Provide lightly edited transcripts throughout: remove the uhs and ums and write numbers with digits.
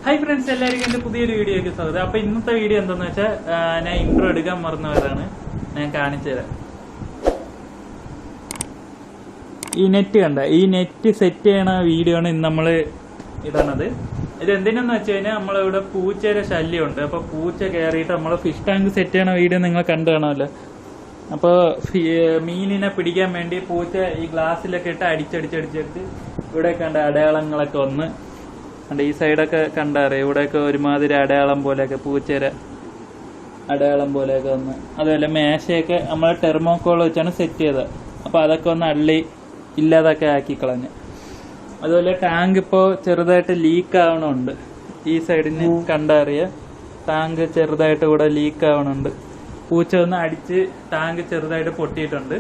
Hi friends, എല്ലാവർക്കും പുതിയൊരു വീഡിയോയ്ക്ക് സ്വാഗതം. അപ്പോൾ ഇന്നത്തെ വീഡിയോ എന്താണെന്ന് വെച്ചാൽ ഞാൻ ഇൻട്രോ എടുക്കാൻ മറന്നവരാണ്. ഞാൻ കാണിച്ചു തരാം. ഈ നെറ്റ് കണ്ട, ഈ നെറ്റ് സെറ്റ് ചെയ്യണ വീഡിയോ ആണ് ഇന്ന് നമ്മൾ ഇടണത്. ഇത് എന്തിനാന്ന് വെച്ച് കഴിഞ്ഞാൽ നമ്മളിവിടെ പൂച്ചയുടെ ശല്യമുണ്ട്. അപ്പോൾ പൂച്ച കയറിയിട്ട് നമ്മൾ ഫിഷ് ടാങ്ക് സെറ്റ് ചെയ്യണ വീഡിയോ നിങ്ങൾ കണ്ടു കാണുമല്ലോ. അപ്പോൾ മീനിനെ പിടിക്കാൻ വേണ്ടി പൂച്ച ഈ ഗ്ലാസ്സിലൊക്കെ ഇട്ട് അടിച്ചടിച്ചടിച്ചടിച്ച് ഇവിടെ കണ്ട അടയാളങ്ങളൊക്കെ വന്ന് ഈ സൈഡൊക്കെ കണ്ടറിയാം. ഇവിടെയൊക്കെ ഒരുമാതിരി അടയാളം പോലെയൊക്കെ പൂച്ചേര അടയാളം പോലെയൊക്കെ വന്ന്, അതുപോലെ മേശയൊക്കെ നമ്മൾ ടെർമോക്കോൾ വെച്ചാണ് സെറ്റ് ചെയ്തത്. അപ്പോൾ അതൊക്കെ ഒന്ന് അള്ളി ഇല്ലാതൊക്കെ ആക്കി കളഞ്ഞ്. അതുപോലെ ടാങ്ക് ഇപ്പോൾ ചെറുതായിട്ട് ലീക്ക് ആവണുണ്ട്. ഈ സൈഡിന് കണ്ടറിയാം, ടാങ്ക് ചെറുതായിട്ട് ഇവിടെ ലീക്ക് ആവണുണ്ട്. പൂച്ച ഒന്ന് അടിച്ച് ടാങ്ക് ചെറുതായിട്ട് പൊട്ടിയിട്ടുണ്ട്.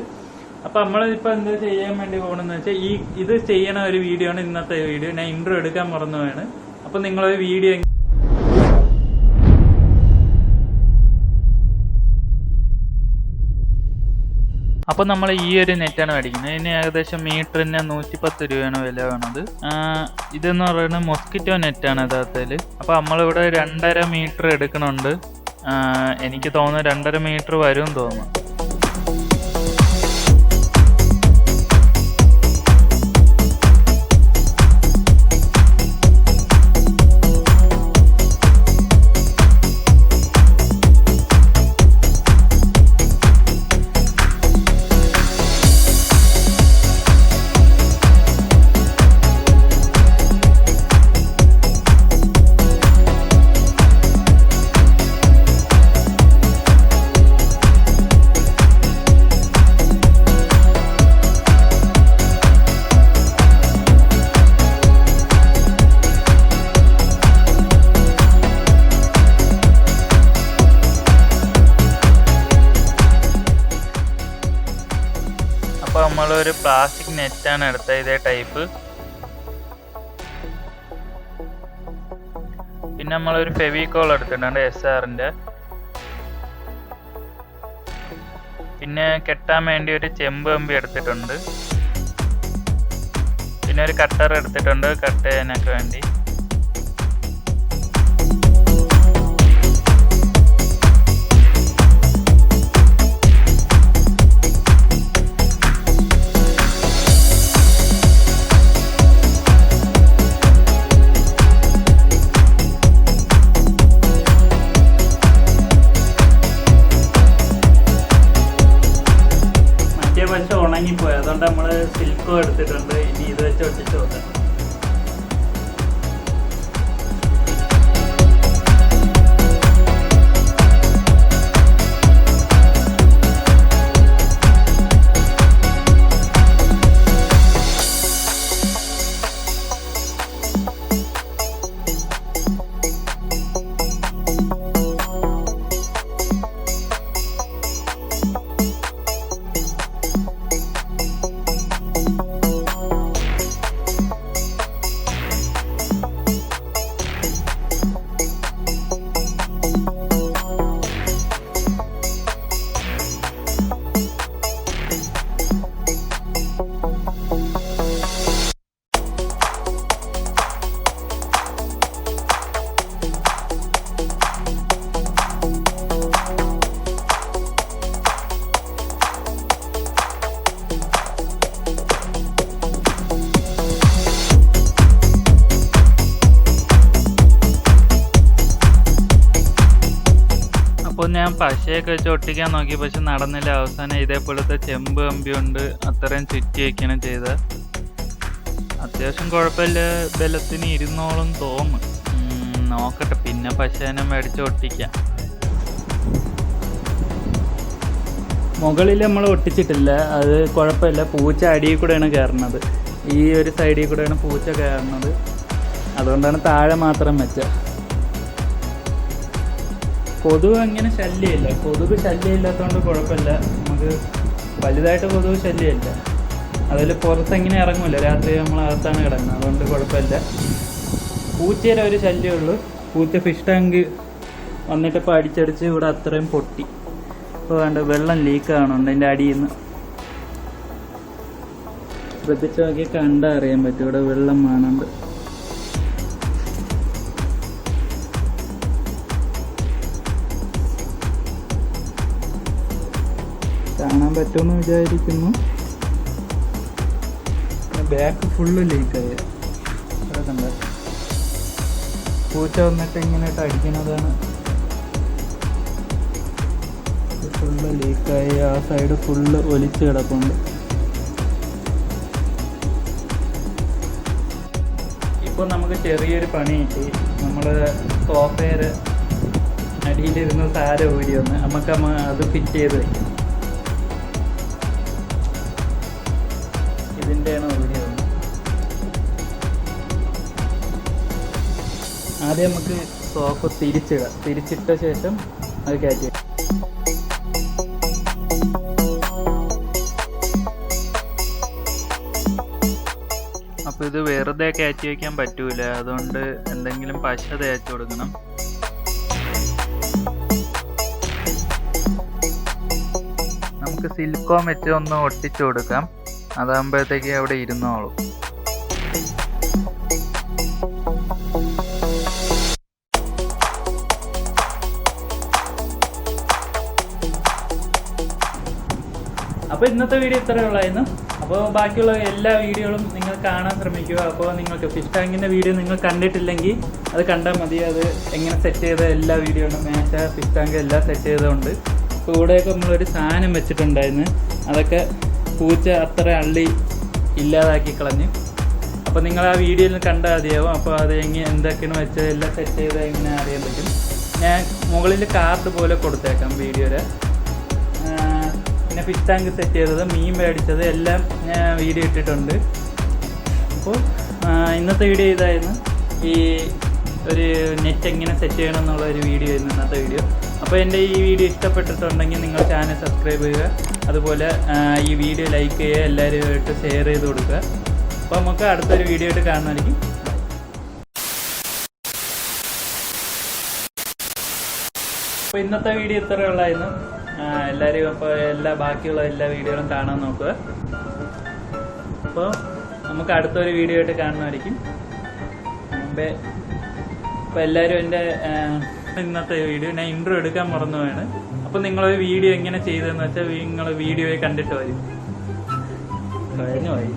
അപ്പൊ നമ്മളിപ്പോ എന്താ ചെയ്യാൻ വേണ്ടി പോകണമെന്ന് വെച്ചാൽ ഇത് ചെയ്യണ ഒരു വീഡിയോ ആണ് ഇന്നത്തെ വീഡിയോ. ഞാൻ ഇൻട്രോ എടുക്കാൻ മറന്നുപോയാണ്. അപ്പൊ നിങ്ങളൊരു വീഡിയോ അപ്പൊ നമ്മൾ ഈ ഒരു നെറ്റാണ് മേടിക്കുന്നത്. ഇതിന് ഏകദേശം മീറ്ററിന് 110 രൂപയാണ് വില വേണത്. ഇതെന്ന് പറയുന്നത് മൊസ്കിറ്റോ നെറ്റാണ് യഥാർത്ഥത്തിൽ. അപ്പൊ നമ്മളിവിടെ 2.5 മീറ്റർ എടുക്കണുണ്ട്. എനിക്ക് തോന്നുന്നു 2.5 മീറ്റർ വരും തോന്നുന്നു. അപ്പോൾ നമ്മളൊരു പ്ലാസ്റ്റിക് നെറ്റാണ് എടുത്തത്, ഇതേ ടൈപ്പ്. പിന്നെ നമ്മളൊരു ഫെവിക്കോൾ എടുത്തിട്ടുണ്ട് SRന്റെ. പിന്നെ കെട്ടാൻ വേണ്ടി ഒരു ചെമ്പ് കമ്പി എടുത്തിട്ടുണ്ട്. പിന്നെ ഒരു കട്ടർ എടുത്തിട്ടുണ്ട് കട്ട് ചെയ്യാനൊക്കെ വേണ്ടി. പക്ഷെ ഉണങ്ങിപ്പോയി, അതുകൊണ്ട് നമ്മൾ സിൽക്കോ എടുത്തിട്ടുണ്ട്. ഇനി ഇത് വെച്ച് ഒട്ടിച്ച് നോക്കാം. അപ്പോൾ ഞാൻ പശയൊക്കെ വെച്ച് ഒട്ടിക്കാൻ നോക്കി, പക്ഷെ നടന്നില്ല. അവസാനം ഇതേപോലത്തെ ചെമ്പ് കമ്പി കൊണ്ട് അത്രയും ചുറ്റി വയ്ക്കണം ചെയ്തത്. അത്യാവശ്യം കുഴപ്പമില്ല, ബലത്തിന് ഇരുന്നോളം തോന്നും. നോക്കട്ടെ, പിന്നെ പശേനെ മേടിച്ച് ഒട്ടിക്കാം. മുകളിൽ നമ്മൾ ഒട്ടിച്ചിട്ടില്ല, അത് കുഴപ്പമില്ല. പൂച്ച അടിയിൽ കൂടെയാണ് കയറുന്നത്, ഈ ഒരു സൈഡിൽ കൂടെയാണ് പൂച്ച കയറുന്നത്. അതുകൊണ്ടാണ് താഴെ മാത്രം വെച്ചത്. കൊതുക് അങ്ങനെ ശല്യമില്ല, കൊതുക് ശല്യമില്ലാത്തതുകൊണ്ട് കുഴപ്പമില്ല. നമുക്ക് വലുതായിട്ട് കൊതുക് ശല്യമില്ല. അതിൽ പുറത്തെങ്ങനെ ഇറങ്ങില്ല, രാത്രി നമ്മൾ അകത്താണ് കിടക്കുന്നത്, അതുകൊണ്ട് കുഴപ്പമില്ല. പൂച്ചയുടെ ഒരു ശല്യമുള്ളൂ. പൂച്ച ഫിഷ് ടാങ്ക് വന്നിട്ട് ഇപ്പോൾ അടിച്ചടിച്ച് ഇവിടെ അത്രയും പൊട്ടി. ഇപ്പോൾ വേണ്ട വെള്ളം ലീക്ക് ആവണുണ്ട് അതിൻ്റെ അടിയിൽ നിന്ന്. ശ്രദ്ധിച്ച് നോക്കി കണ്ടാൽ അറിയാൻ പറ്റും, ഇവിടെ വെള്ളം കാണുന്നുണ്ട്. കാണാൻ പറ്റുമെന്ന് വിചാരിക്കുന്നു. ബാക്ക് ഫുള്ള് ലീക്കായി. കണ്ട പൂച്ച വന്നിട്ട് ഇങ്ങനെയായിട്ട് അടിക്കുന്നതാണ്. ഫുള്ള് ലീക്കായി. ആ സൈഡ് ഫുള്ള് ഒലിച്ച് കിടപ്പുണ്ട്. ഇപ്പോൾ നമുക്ക് ചെറിയൊരു പണി കിട്ടി. നമ്മൾ സോഫയുടെ അടിയിലിരുന്ന് സാര ഊരി വന്ന് നമുക്ക് അത് ഫിറ്റ് ചെയ്ത് വയ്ക്കും. ഇതിൻ്റെയാണ് ഊരി വന്നത്. ആദ്യം നമുക്ക് സോഫ തിരിച്ചിടാം. തിരിച്ചിട്ട ശേഷം അത് കയറ്റി. അപ്പോൾ ഇത് വെറുതെ കയറ്റി വയ്ക്കാൻ പറ്റൂല. അതുകൊണ്ട് എന്തെങ്കിലും പശ തേച്ച് കൊടുക്കണം. നമുക്ക് സിലിക്കോൺ വെച്ച് ഒന്ന് ഒട്ടിച്ചു കൊടുക്കാം. അതാകുമ്പോഴത്തേക്ക് അവിടെ ഇരുന്നോളും. അപ്പോൾ ഇന്നത്തെ വീഡിയോ ഇത്രയേ ഉള്ളായിരുന്നു. അപ്പോൾ ബാക്കിയുള്ള എല്ലാ വീഡിയോകളും നിങ്ങൾ കാണാൻ ശ്രമിക്കുക. അപ്പോൾ നിങ്ങൾക്ക് ഫിഷ് ടാങ്കിൻ്റെ വീഡിയോ നിങ്ങൾ കണ്ടിട്ടില്ലെങ്കിൽ അത് കണ്ടാൽ മതി. അത് എങ്ങനെ സെറ്റ് ചെയ്ത എല്ലാ വീഡിയോകളും മേശ ഫിഷ് ടാങ്ക് എല്ലാം സെറ്റ് ചെയ്തുകൊണ്ട്. അപ്പോൾ ഇവിടെയൊക്കെ നമ്മളൊരു സാധനം വെച്ചിട്ടുണ്ടായിരുന്നു. അതൊക്കെ പൂച്ച അത്ര അള്ളി ഇല്ലാതാക്കി കളഞ്ഞ്. അപ്പോൾ നിങ്ങൾ ആ വീഡിയോയിൽ കണ്ടാൽ മതിയാവും. അപ്പോൾ അത് എന്തൊക്കെയാണ് വെച്ചത് എല്ലാം സെറ്റ് ചെയ്ത് എങ്ങനെ അറിയാൻ പറ്റും. ഞാൻ മുകളിൽ കാർഡ് പോലെ കൊടുത്തേക്കാം വീഡിയോയുടെ. പിന്നെ ഫിഷ് ടാങ്ക് സെറ്റ് ചെയ്തത്, മീൻ മേടിച്ചത് എല്ലാം ഞാൻ വീഡിയോ ഇട്ടിട്ടുണ്ട്. അപ്പോൾ ഇന്നത്തെ വീഡിയോ ഇതായിരുന്നു. ഈ ഒരു നെറ്റ് എങ്ങനെ സെറ്റ് ചെയ്യണം എന്നുള്ള ഒരു വീഡിയോ ആയിരുന്നു ഇന്നത്തെ വീഡിയോ. അപ്പോൾ എൻ്റെ ഈ വീഡിയോ ഇഷ്ടപ്പെട്ടിട്ടുണ്ടെങ്കിൽ നിങ്ങൾ ചാനൽ സബ്സ്ക്രൈബ് ചെയ്യുക. അതുപോലെ ഈ വീഡിയോ ലൈക്ക് ചെയ്യുക, എല്ലാവരുമായിട്ട് ഷെയർ ചെയ്ത് കൊടുക്കുക. അപ്പോൾ നമുക്ക് അടുത്തൊരു വീഡിയോ ആയിട്ട് കാണുന്നതായിരിക്കും. അപ്പോൾ ഇന്നത്തെ വീഡിയോ ഇത്രയേ ഉള്ളായിരുന്നു. എല്ലാവരും അപ്പോൾ ബാക്കിയുള്ള എല്ലാ വീഡിയോകളും കാണാൻ നോക്കുക. അപ്പോൾ നമുക്ക് അടുത്തൊരു വീഡിയോ ആയിട്ട് കാണുന്നതായിരിക്കും. മുമ്പേ അപ്പോൾ എല്ലാവരും എൻ്റെ ഇന്നത്തെ വീഡിയോ ഞാൻ ഇൻട്രോ എടുക്കാൻ മറന്നുപോയാണ്. അപ്പോൾ നിങ്ങളൊരു വീഡിയോ എങ്ങനെ ചെയ്തതെന്ന് വെച്ചാൽ നിങ്ങൾ വീഡിയോയെ കണ്ടിട്ട് വരും. കഴിഞ്ഞു പോയി.